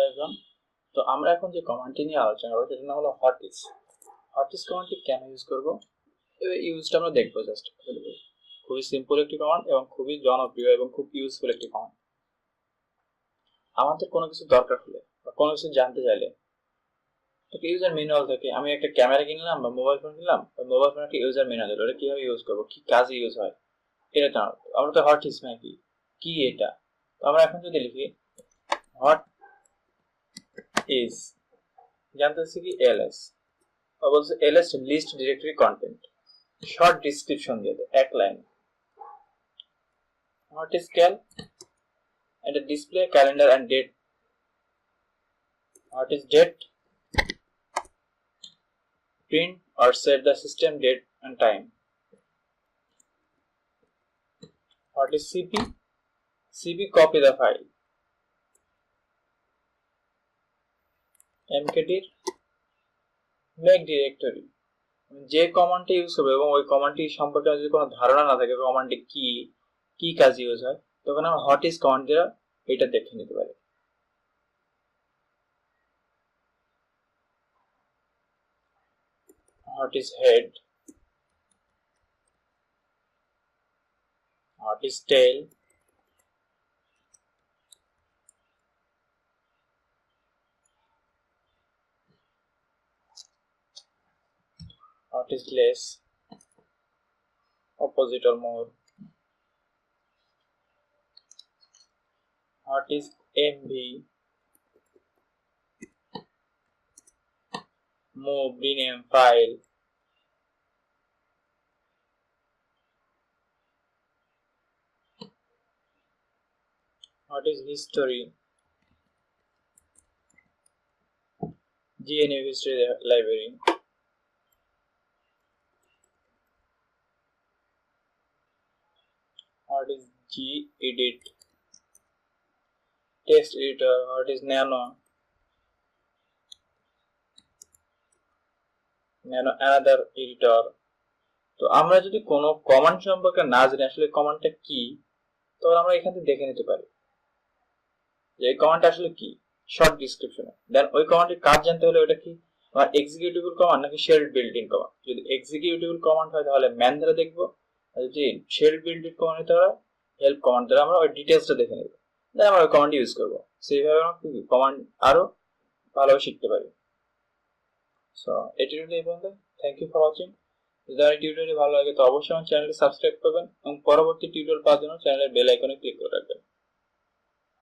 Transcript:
everyone. তো আমরা এখন যে কমান্ডটি নিয়ে আলোচনা করব সেটার নাম হলো whatis. whatis কমান্ডটি কেন ইউজ করব এই ইউজটা আমরা দেখব জাস্ট। খুবই সিম্পল একটি কমান্ড এবং খুবই জনপ্রিয় এবং খুব ইউজফুল একটি কমান্ড। আমাদের কোনো কিছু দরকার হলে বা কোনো কিছু জানতে চাইলে একটা ইউজার ম্যানুয়াল থেকে আমি একটা ক্যামেরা কিনলাম বা মোবাইল ফোন কিনলাম, মোবাইল ফোনে একটা ইউজার ম্যানুয়াল দিল, এটা কিভাবে ইউজ করব, কি কাজে ইউজ হয়, এটা জানো। আমরা তো whatis মানে কি এটা। তো আমরা এখন যদি লিখি what is জানতেছি কি ls, বলছে ls list directory content, short description দিয়ে এক line what is cal and display calendar and date, what is date, print or set the system date and time, what is cp copy the file, mkdir make directory। যে কমান্ডটি use করবে এবং ওই কমান্ডটি সম্পর্কে যদি কোনো ধারণা না থাকে কমান্ডটি কি কাজে ইউজ হয়, তখন আমরা whatis কমান্ড দিয়ে এটা দেখে নিতে পারি। whatis head, whatis tail, whatis less, opposite or more, whatis mv, move, rename file, whatis history, GNU history library, whatis gedit, text editor, whatis nano another editor। তো আমরা যদি কোনো কমান্ড সম্পর্কে না জানি আসলে কমান্ডটা কি, তাহলে আমরা এখান থেকে দেখে নিতে পারি যে এই কমান্ডটা আসলে কি, শর্ট ডিসক্রিপশনে। দেন ওই কমান্ডের কাজ জানতে হলে ওটা কি আমার এক্সিকিউটেবল কমান্ড নাকি শেল বিল্ট-ইন কমান্ড। যদি এক্সিকিউটেবল কমান্ড হয় তাহলে ম্যান দ্বারা দেখবো, আর যদি শেল বিল্ট-ইন কমান্ড হয় তাহলে হেল্প কমান্ড দ্বারা আমরা ওই ডিটেইলসটা দেখে নেব, দেন আমরা ওই কমান্ড ইউজ করব। সেইভাবে আমরা কমান্ড আরো ভালোভাবে শিখতে পারি। সো এই টিউটোরিয়াল এই পর্যন্ত। Thank you for watching. যদি এই টিউটোরিয়াল ভালো লাগে তো অবশ্যই আমার চ্যানেলটি সাবস্ক্রাইব করবেন এবং পরবর্তী টিউটোরিয়াল পাওয়ার জন্য চ্যানেলের বেল আইকনে ক্লিক করে রাখবেন।